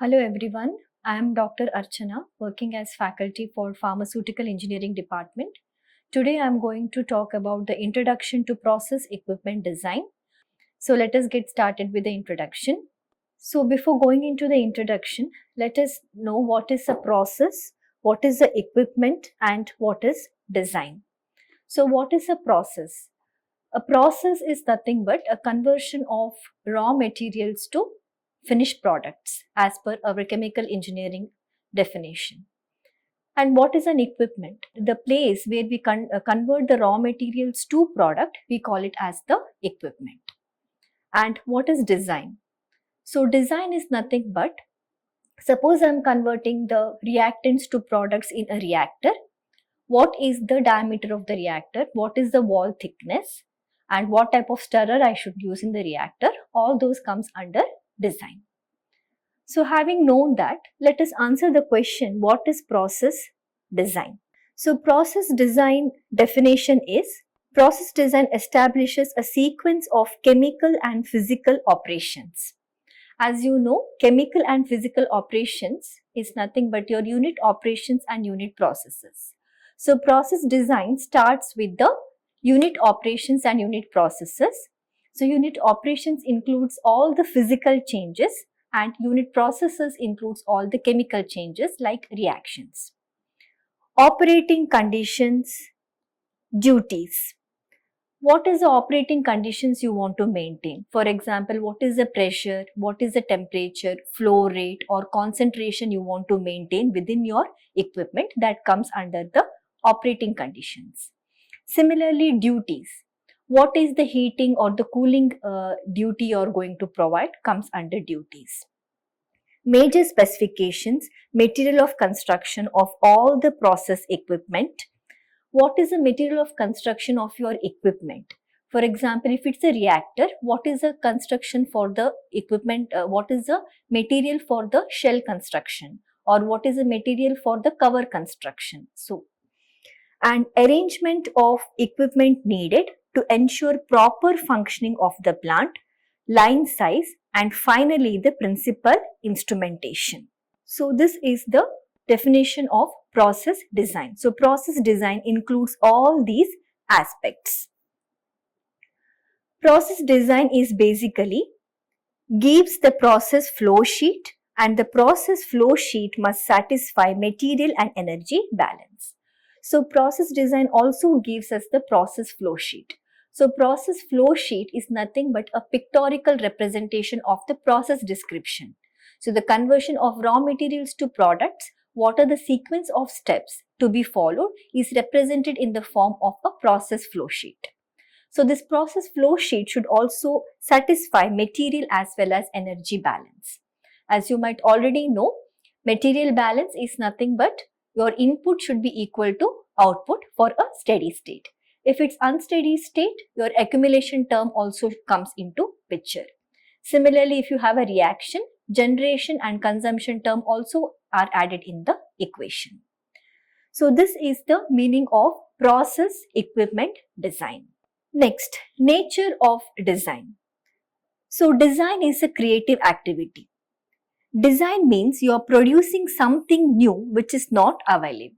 Hello everyone, I am Dr. Archana working as faculty for Pharmaceutical Engineering Department. Today I am going to talk about the introduction to process equipment design. So let us get started with the introduction. So before going into the introduction, let us know what is a process, what is the equipment and what is design. So what is a process? A process is nothing but a conversion of raw materials to finished products as per our chemical engineering definition. And what is an equipment? The place where we convert the raw materials to product, we call it as the equipment. And what is design? So design is nothing but, suppose I am converting the reactants to products in a reactor. What is the diameter of the reactor? What is the wall thickness? And what type of stirrer I should use in the reactor? All those comes under design. So having known that, let us answer the question, what is process design? So process design definition is, process design establishes a sequence of chemical and physical operations. As you know, chemical and physical operations is nothing but your unit operations and unit processes. So process design starts with the unit operations and unit processes. So unit operations includes all the physical changes and unit processes includes all the chemical changes like reactions. Operating conditions, duties. What is the operating conditions you want to maintain? For example, what is the pressure, what is the temperature, flow rate or concentration you want to maintain within your equipment? That comes under the operating conditions. Similarly, duties. What is the heating or the cooling duty you are going to provide comes under duties. Major specifications, material of construction of all the process equipment. What is the material of construction of your equipment? For example, if it's a reactor, what is the construction for the equipment? What is the material for the shell construction? Or what is the material for the cover construction? So, and arrangement of equipment needed to ensure proper functioning of the plant, line size, and finally the principal instrumentation. So this is the definition of process design. So process design includes all these aspects. Process design is basically gives the process flow sheet, and the process flow sheet must satisfy material and energy balance. So process design also gives us the process flow sheet. So process flow sheet is nothing but a pictorial representation of the process description. So the conversion of raw materials to products, what are the sequence of steps to be followed is represented in the form of a process flow sheet. So this process flow sheet should also satisfy material as well as energy balance. As you might already know, material balance is nothing but your input should be equal to output for a steady state. If it's unsteady state, your accumulation term also comes into picture. Similarly, if you have a reaction, generation and consumption term also are added in the equation. So this is the meaning of process equipment design. Next, nature of design. So design is a creative activity. Design means you are producing something new which is not available.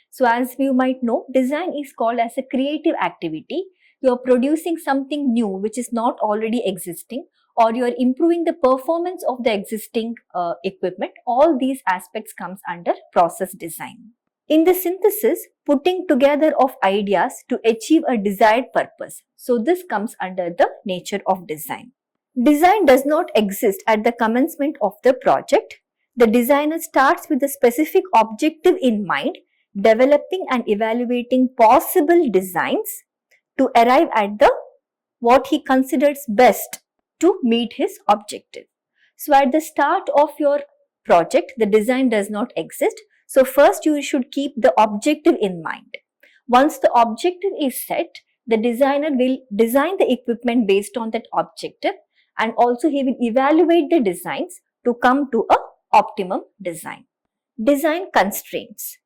So as you might know, design is called as a creative activity. You are producing something new which is not already existing, or you are improving the performance of the existing equipment. All these aspects comes under process design. In the synthesis, putting together of ideas to achieve a desired purpose. So this comes under the nature of design. Design does not exist at the commencement of the project. The designer starts with a specific objective in mind, developing and evaluating possible designs to arrive at the what he considers best to meet his objective. So at the start of your project, the design does not exist. So first you should keep the objective in mind. Once the objective is set, the designer will design the equipment based on that objective, and also he will evaluate the designs to come to a optimum design. Design constraints.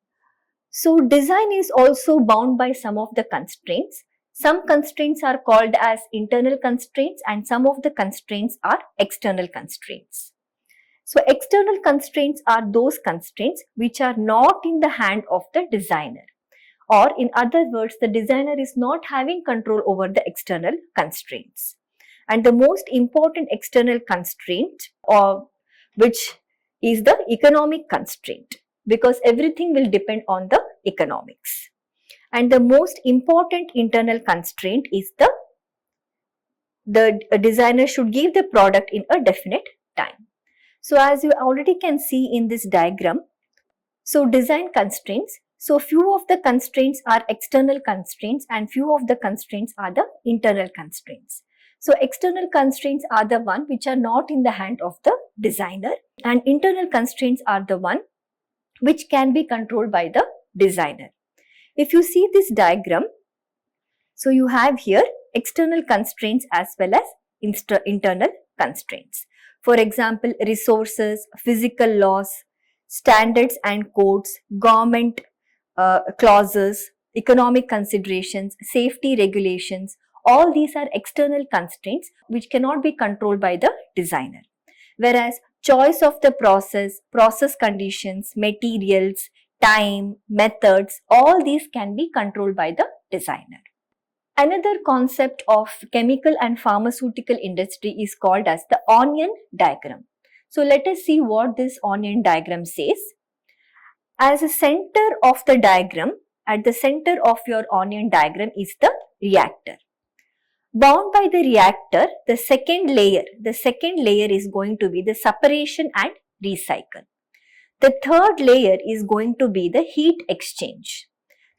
So design is also bound by some of the constraints. Some constraints are called as internal constraints and some of the constraints are external constraints. So external constraints are those constraints which are not in the hand of the designer. Or in other words, the designer is not having control over the external constraints. And the most important external constraint, or which is the economic constraint, because everything will depend on the economics. And the most important internal constraint is the designer should give the product in a definite time. So as you already can see in this diagram, so design constraints. So few of the constraints are external constraints and few of the constraints are the internal constraints. So external constraints are the one which are not in the hand of the designer, and internal constraints are the one which can be controlled by the designer. If you see this diagram, so you have here external constraints as well as internal constraints. For example, resources, physical laws, standards and codes, government clauses, economic considerations, safety regulations, all these are external constraints which cannot be controlled by the designer. Whereas choice of the process conditions, materials, time, methods, all these can be controlled by the designer. Another concept of chemical and pharmaceutical industry is called as the onion diagram. So let us see what this onion diagram says. As a center of the diagram, at the center of your onion diagram is the reactor. Bound by the reactor, the second layer is going to be the separation and recycle. The third layer is going to be the heat exchange.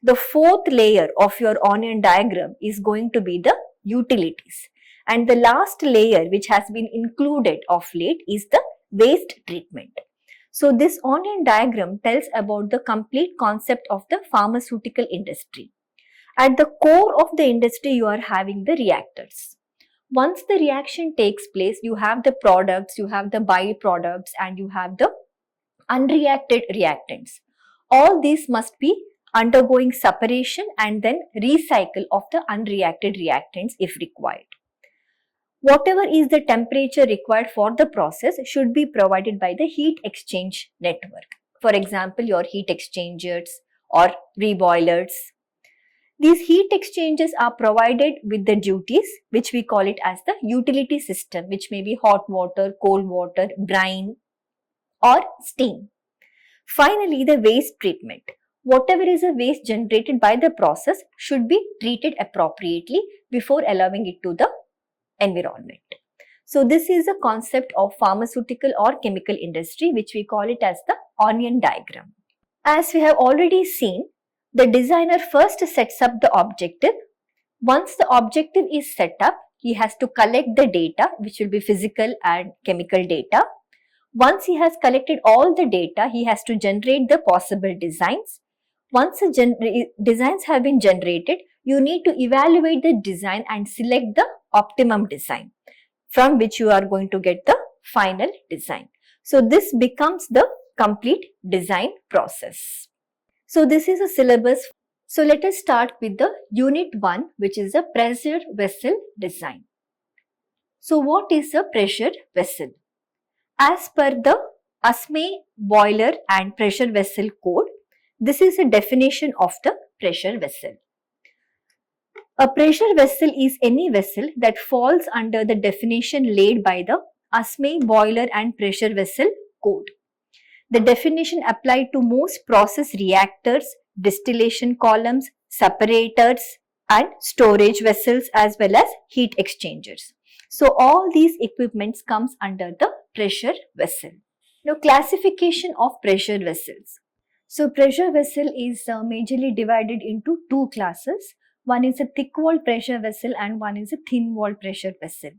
The fourth layer of your onion diagram is going to be the utilities. And the last layer which has been included of late is the waste treatment. So this onion diagram tells about the complete concept of the pharmaceutical industry. At the core of the industry, you are having the reactors. Once the reaction takes place, you have the products, you have the byproducts, and you have the unreacted reactants. All these must be undergoing separation and then recycle of the unreacted reactants if required. Whatever is the temperature required for the process should be provided by the heat exchange network. For example, your heat exchangers or reboilers. These heat exchangers are provided with the duties, which we call it as the utility system, which may be hot water, cold water, brine or steam. Finally, the waste treatment. Whatever is a waste generated by the process should be treated appropriately before allowing it to the environment. So this is a concept of pharmaceutical or chemical industry, which we call it as the onion diagram. As we have already seen, the designer first sets up the objective. Once the objective is set up, he has to collect the data, which will be physical and chemical data. Once he has collected all the data, he has to generate the possible designs. Once the designs have been generated, you need to evaluate the design and select the optimum design from which you are going to get the final design. So this becomes the complete design process. So this is a syllabus. So let us start with the unit 1, which is a pressure vessel design. So what is a pressure vessel? As per the ASME boiler and pressure vessel code, this is a definition of the pressure vessel. A pressure vessel is any vessel that falls under the definition laid by the ASME boiler and pressure vessel code. The definition applied to most process reactors, distillation columns, separators and storage vessels as well as heat exchangers. So all these equipments comes under the pressure vessel. Now classification of pressure vessels. So pressure vessel is majorly divided into two classes. One is a thick wall pressure vessel and one is a thin wall pressure vessel.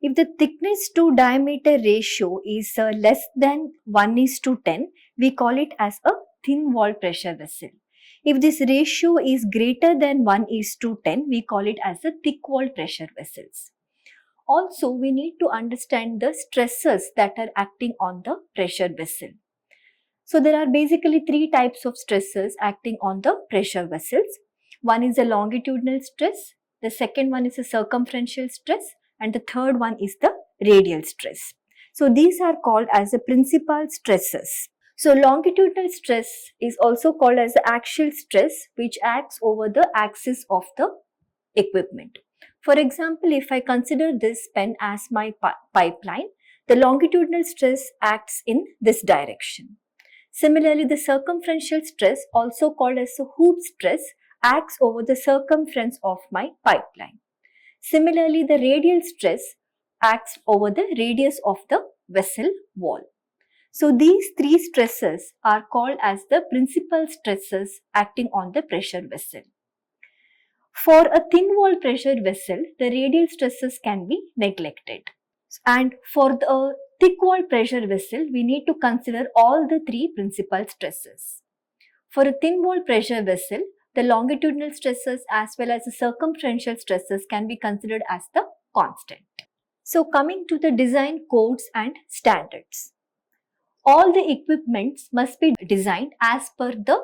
If the thickness to diameter ratio is less than 1:10, we call it as a thin wall pressure vessel. If this ratio is greater than 1:10, we call it as a thick wall pressure vessels. Also, we need to understand the stresses that are acting on the pressure vessel. So there are basically three types of stresses acting on the pressure vessels. One is a longitudinal stress, the second one is a circumferential stress, and the third one is the radial stress. So these are called as the principal stresses. So longitudinal stress is also called as the axial stress, which acts over the axis of the equipment. For example, if I consider this pen as my pipeline, the longitudinal stress acts in this direction. Similarly, the circumferential stress, also called as the hoop stress, acts over the circumference of my pipeline. Similarly, the radial stress acts over the radius of the vessel wall. So these three stresses are called as the principal stresses acting on the pressure vessel. For a thin wall pressure vessel, the radial stresses can be neglected. And for the thick wall pressure vessel, we need to consider all the three principal stresses. For a thin wall pressure vessel, the longitudinal stresses as well as the circumferential stresses can be considered as the constant. So coming to the design codes and standards. All the equipments must be designed as per the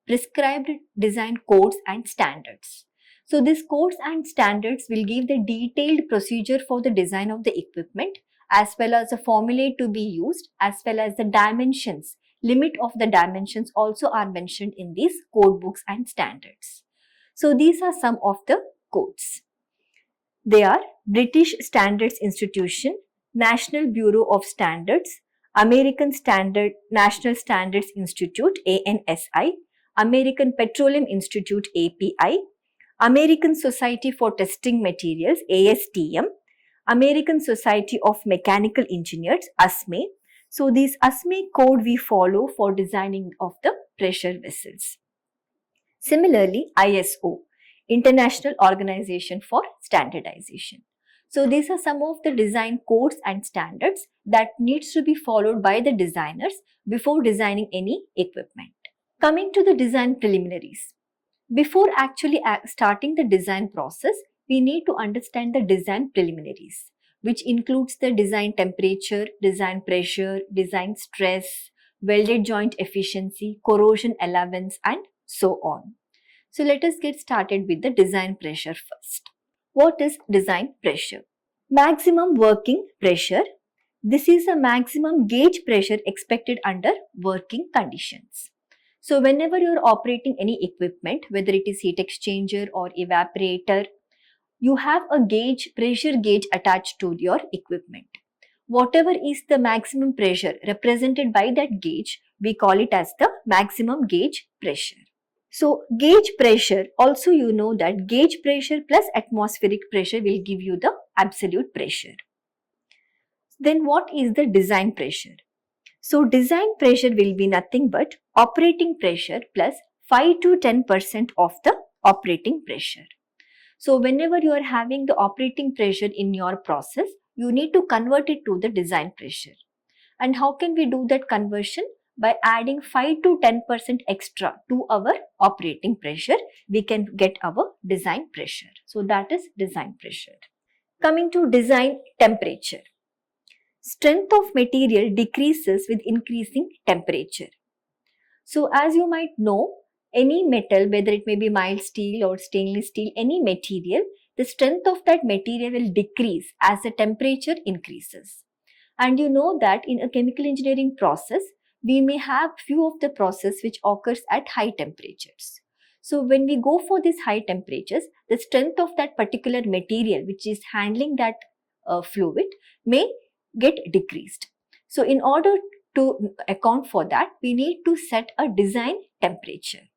prescribed design codes and standards. So these codes and standards will give the detailed procedure for the design of the equipment as well as the formulae to be used as well as the dimensions. Limit of the dimensions also are mentioned in these code books and standards. So these are some of the codes. They are British Standards Institution, National Bureau of Standards, American National Standards Institute ANSI, American Petroleum Institute API, American Society for Testing Materials ASTM, American Society of Mechanical Engineers ASME. So these ASME code we follow for designing of the pressure vessels. Similarly, ISO, International Organization for Standardization. So these are some of the design codes and standards that needs to be followed by the designers before designing any equipment. Coming to the design preliminaries. Before actually starting the design process, we need to understand the design preliminaries, which includes the design temperature, design pressure, design stress, welded joint efficiency, corrosion allowance, and so on. So let us get started with the design pressure first. What is design pressure? Maximum working pressure. This is a maximum gauge pressure expected under working conditions. So whenever you are operating any equipment, whether it is heat exchanger or evaporator, you have a gauge, pressure gauge attached to your equipment. Whatever is the maximum pressure represented by that gauge, we call it as the maximum gauge pressure. So gauge pressure, also you know that gauge pressure plus atmospheric pressure will give you the absolute pressure. Then what is the design pressure? So design pressure will be nothing but operating pressure plus 5 to 10% of the operating pressure. So whenever you are having the operating pressure in your process, you need to convert it to the design pressure. And how can we do that conversion? By adding 5 to 10% extra to our operating pressure, we can get our design pressure. So that is design pressure. Coming to design temperature. Strength of material decreases with increasing temperature. So as you might know, any metal, whether it may be mild steel or stainless steel, any material, the strength of that material will decrease as the temperature increases. And you know that in a chemical engineering process, we may have few of the process which occurs at high temperatures. So when we go for these high temperatures, the strength of that particular material which is handling that fluid may get decreased. So in order to account for that, we need to set a design temperature.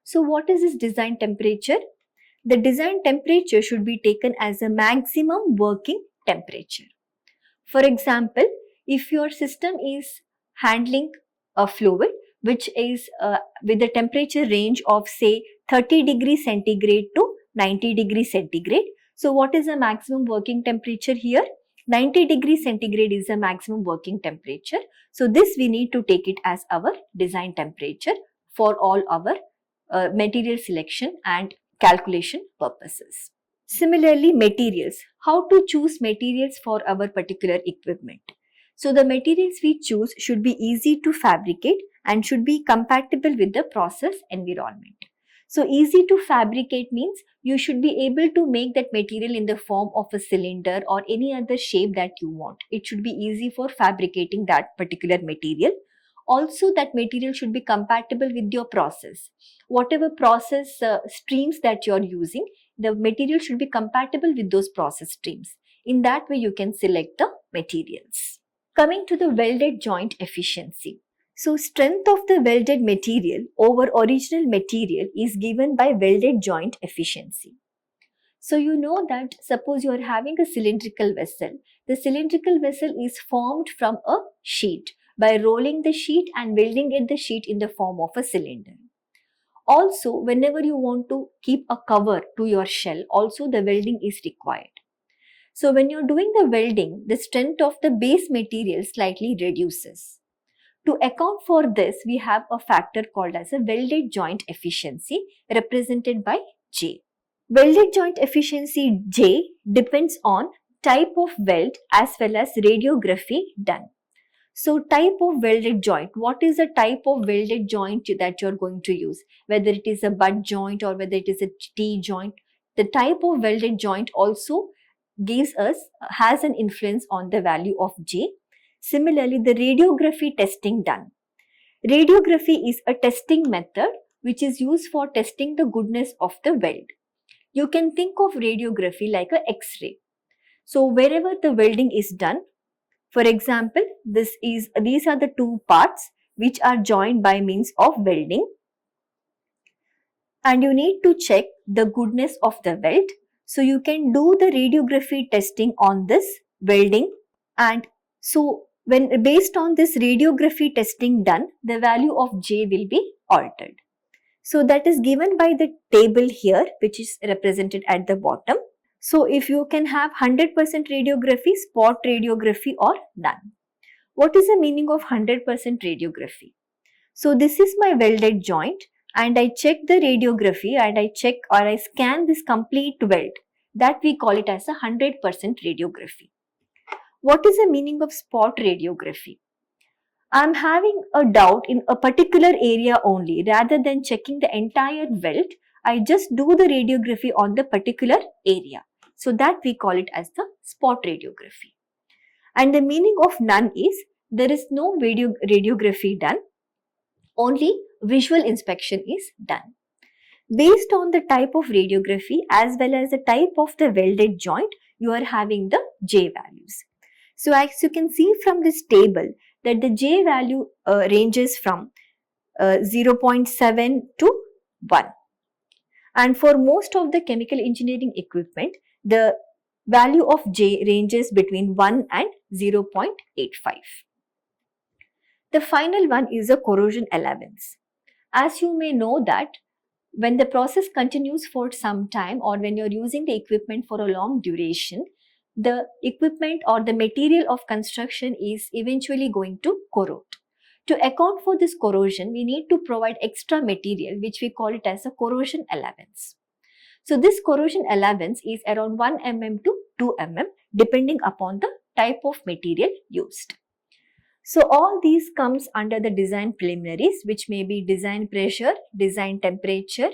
So what is this design temperature? The design temperature should be taken as a maximum working temperature. For example, if your system is handling a fluid which is with a temperature range of say 30 degrees centigrade to 90 degrees centigrade. So what is the maximum working temperature here? 90 degrees centigrade is the maximum working temperature. So this we need to take it as our design temperature for all our material selection and calculation purposes. Similarly, materials. How to choose materials for our particular equipment? So the materials we choose should be easy to fabricate and should be compatible with the process environment. So easy to fabricate means you should be able to make that material in the form of a cylinder or any other shape that you want. It should be easy for fabricating that particular material. Also, that material should be compatible with your process. Whatever process streams that you're using, the material should be compatible with those process streams. In that way, you can select the materials. Coming to the welded joint efficiency. So, strength of the welded material over original material is given by welded joint efficiency. So, you know that suppose you are having a cylindrical vessel. The cylindrical vessel is formed from a sheet by rolling the sheet and welding the sheet in the form of a cylinder. Also, whenever you want to keep a cover to your shell, also the welding is required. So, when you're doing the welding, the strength of the base material slightly reduces. To account for this, we have a factor called as a welded joint efficiency represented by J. Welded joint efficiency J depends on type of weld as well as radiography done. So type of welded joint, what is the type of welded joint that you're going to use? Whether it is a butt joint or whether it is a T joint, the type of welded joint also has an influence on the value of J. Similarly, the radiography testing done. Radiography is a testing method which is used for testing the goodness of the weld. You can think of radiography like a X-ray. So wherever the welding is done, for example, these are the two parts which are joined by means of welding, and you need to check the goodness of the weld. So you can do the radiography testing on this welding, and so when based on this radiography testing done, the value of J will be altered. So that is given by the table here, which is represented at the bottom. So if you can have 100% radiography, spot radiography or none. What is the meaning of 100% radiography? So this is my welded joint and I check the radiography and I check or I scan this complete weld. That we call it as a 100% radiography. What is the meaning of spot radiography? I am having a doubt in a particular area only. Rather than checking the entire weld, I just do the radiography on the particular area. So that we call it as the spot radiography. And the meaning of none is there is no radiography done, only visual inspection is done. Based on the type of radiography as well as the type of the welded joint, you are having the J values. So as you can see from this table that the J value ranges from 0.7 to 1. And for most of the chemical engineering equipment, the value of J ranges between 1 and 0.85. The final one is a corrosion allowance. As you may know that when the process continues for some time or when you're using the equipment for a long duration, the equipment or the material of construction is eventually going to corrode. To account for this corrosion, we need to provide extra material which we call it as a corrosion allowance. So this corrosion allowance is around 1 mm to 2 mm depending upon the type of material used. So all these comes under the design preliminaries, which may be design pressure, design temperature,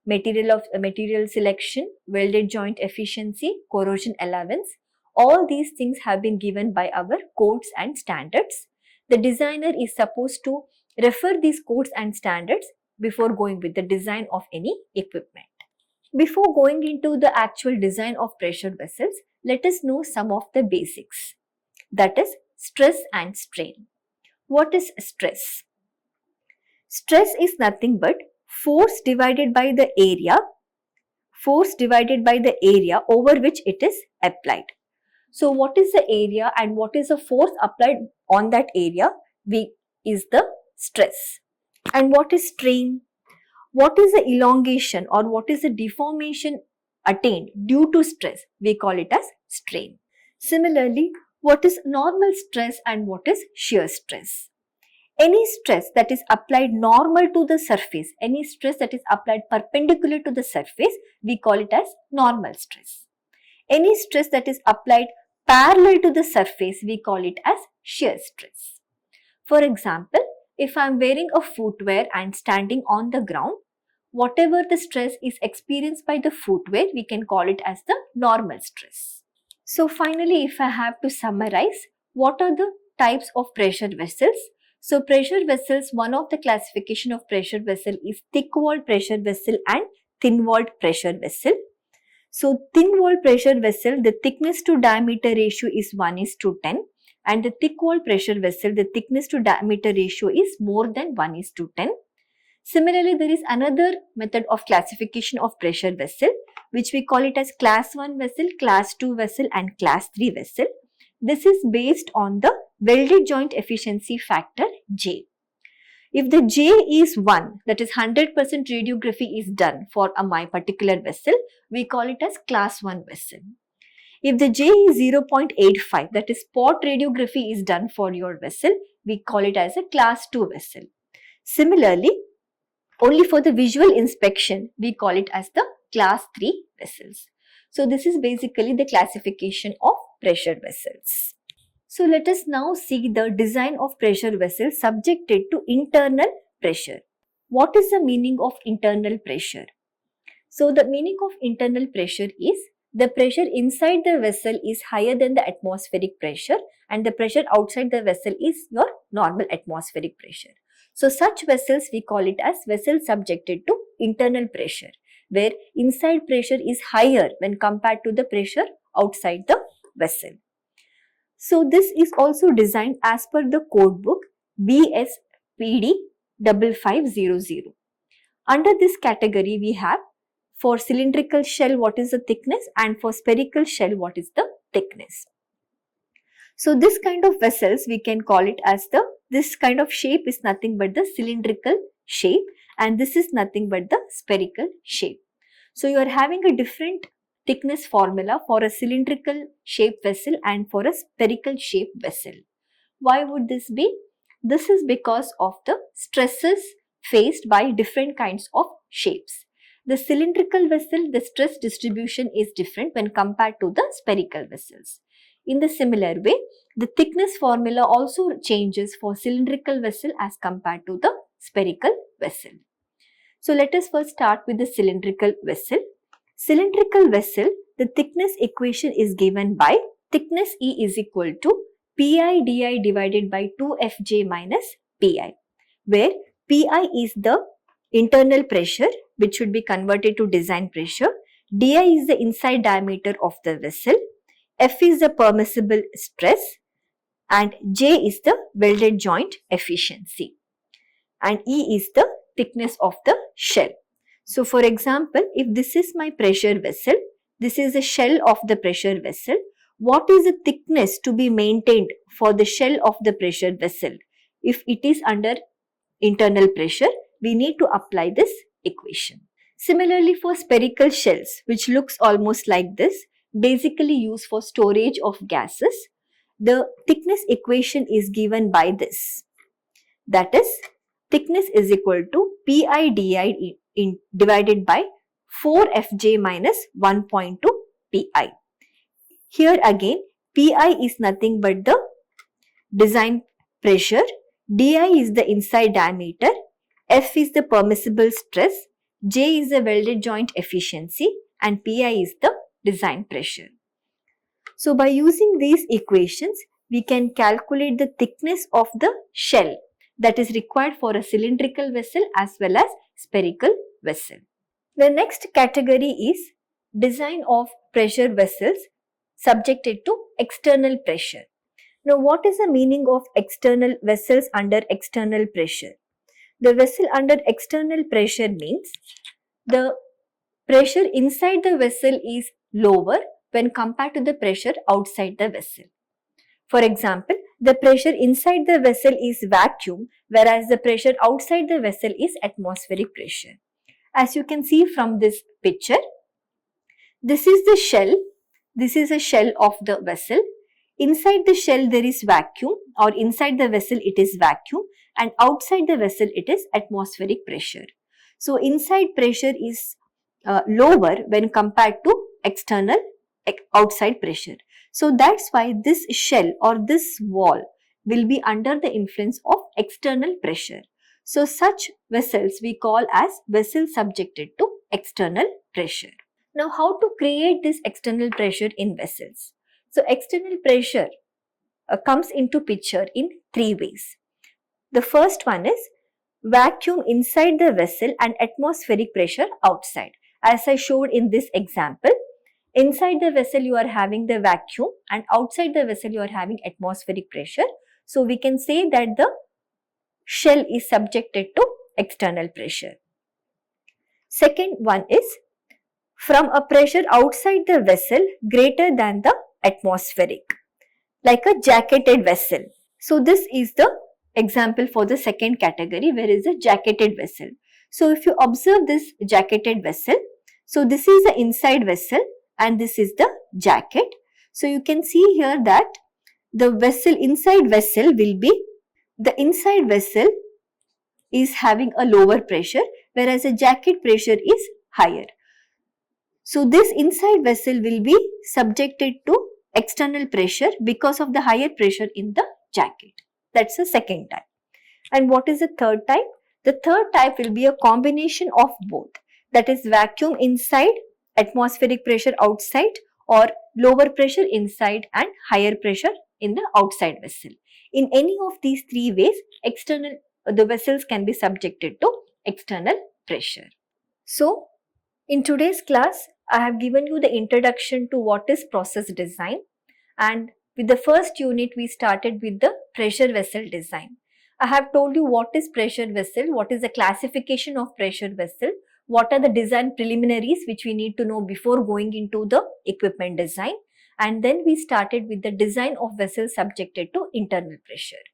material selection, welded joint efficiency, corrosion allowance. All these things have been given by our codes and standards. The designer is supposed to refer these codes and standards before going with the design of any equipment. Before going into the actual design of pressure vessels, let us know some of the basics. That is stress and strain. What is stress? Stress is nothing but force divided by the area over which it is applied. So what is the area and what is the force applied on that area is the stress. And what is strain? What is the elongation or what is the deformation attained due to stress? We call it as strain. Similarly, what is normal stress and what is shear stress? Any stress that is applied normal to the surface, any stress that is applied perpendicular to the surface, we call it as normal stress. Any stress that is applied parallel to the surface, we call it as shear stress. For example, if I am wearing a footwear and standing on the ground, whatever the stress is experienced by the footwear, we can call it as the normal stress. So finally, if I have to summarize, what are the types of pressure vessels? So pressure vessels, one of the classification of pressure vessel is thick-walled pressure vessel and thin-walled pressure vessel. So thin-walled pressure vessel, the thickness to diameter ratio is 1:10, and the thick-walled pressure vessel, the thickness to diameter ratio is more than 1:10. Similarly, there is another method of classification of pressure vessel, which we call it as class 1 vessel, class 2 vessel and class 3 vessel. This is based on the welded joint efficiency factor J. If the J is 1, that is 100% radiography is done for my particular vessel, we call it as class 1 vessel. If the J is 0.85, that is spot radiography is done for your vessel, we call it as a class 2 vessel. Similarly, only for the visual inspection, we call it as the class 3 vessels. So this is basically the classification of pressure vessels. So let us now see the design of pressure vessels subjected to internal pressure. What is the meaning of internal pressure? So the meaning of internal pressure is the pressure inside the vessel is higher than the atmospheric pressure, and the pressure outside the vessel is your normal atmospheric pressure. So such vessels we call it as vessels subjected to internal pressure, where inside pressure is higher when compared to the pressure outside the vessel. So this is also designed as per the code book BSPD 5500. Under this category we have for cylindrical shell what is the thickness, and for spherical shell what is the thickness. So this kind of vessels we can call it as this kind of shape is nothing but the cylindrical shape, and this is nothing but the spherical shape. So you are having a different thickness formula for a cylindrical shape vessel and for a spherical shape vessel. Why would this be? This is because of the stresses faced by different kinds of shapes. The cylindrical vessel, the stress distribution is different when compared to the spherical vessels. In the similar way, the thickness formula also changes for cylindrical vessel as compared to the spherical vessel. So let us first start with the cylindrical vessel. Cylindrical vessel, the thickness equation is given by thickness E is equal to Pi di divided by 2Fj minus Pi, where Pi is the internal pressure which should be converted to design pressure, Di is the inside diameter of the vessel, F is the permissible stress, and J is the welded joint efficiency, and E is the thickness of the shell. So for example, if this is my pressure vessel, this is the shell of the pressure vessel, what is the thickness to be maintained for the shell of the pressure vessel? If it is under internal pressure, we need to apply this equation. Similarly, for spherical shells, which looks almost like this, basically used for storage of gases, the thickness equation is given by this. That is, thickness is equal to Pi di divided by 4Fj minus 1.2 Pi. Here again, Pi is nothing but the design pressure, Di is the inside diameter, F is the permissible stress, J is the welded joint efficiency, and Pi is the design pressure. So by using these equations, we can calculate the thickness of the shell that is required for a cylindrical vessel as well as spherical vessel. The next category is design of pressure vessels subjected to external pressure. Now, what is the meaning of external vessels under external pressure? The vessel under external pressure means the pressure inside the vessel is lower when compared to the pressure outside the vessel. For example, the pressure inside the vessel is vacuum, whereas the pressure outside the vessel is atmospheric pressure. As you can see from this picture, this is the shell. This is a shell of the vessel. Inside the shell there is vacuum, or inside the vessel it is vacuum, and outside the vessel it is atmospheric pressure. So inside pressure is lower when compared to external outside pressure. So that's why this shell or this wall will be under the influence of external pressure. So such vessels we call as vessels subjected to external pressure. Now, how to create this external pressure in vessels? So external pressure comes into picture in three ways. The first one is vacuum inside the vessel and atmospheric pressure outside. As I showed in this example, inside the vessel you are having the vacuum and outside the vessel you are having atmospheric pressure. So we can say that the shell is subjected to external pressure. Second one is from a pressure outside the vessel greater than the atmospheric, like a jacketed vessel. So this is the example for the second category, where is a jacketed vessel. So if you observe this jacketed vessel, so this is the inside vessel and this is the jacket. So you can see here that the inside vessel will be, the inside vessel is having a lower pressure, whereas a jacket pressure is higher. So this inside vessel will be subjected to external pressure because of the higher pressure in the jacket. That's the second type. And what is the third type? The third type will be a combination of both. That is vacuum inside, atmospheric pressure outside, or lower pressure inside and higher pressure in the outside vessel. In any of these three ways, the vessels can be subjected to external pressure. So, in today's class, I have given you the introduction to what is process design, and with the first unit we started with the pressure vessel design. I have told you what is pressure vessel, what is the classification of pressure vessel, what are the design preliminaries which we need to know before going into the equipment design, and then we started with the design of vessels subjected to internal pressure.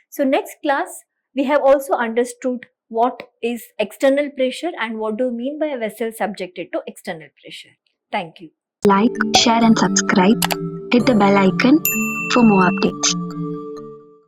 So next class, we have also understood what is external pressure and what do you mean by a vessel subjected to external pressure. Thank you. Like, share and subscribe. Hit the bell icon for more updates.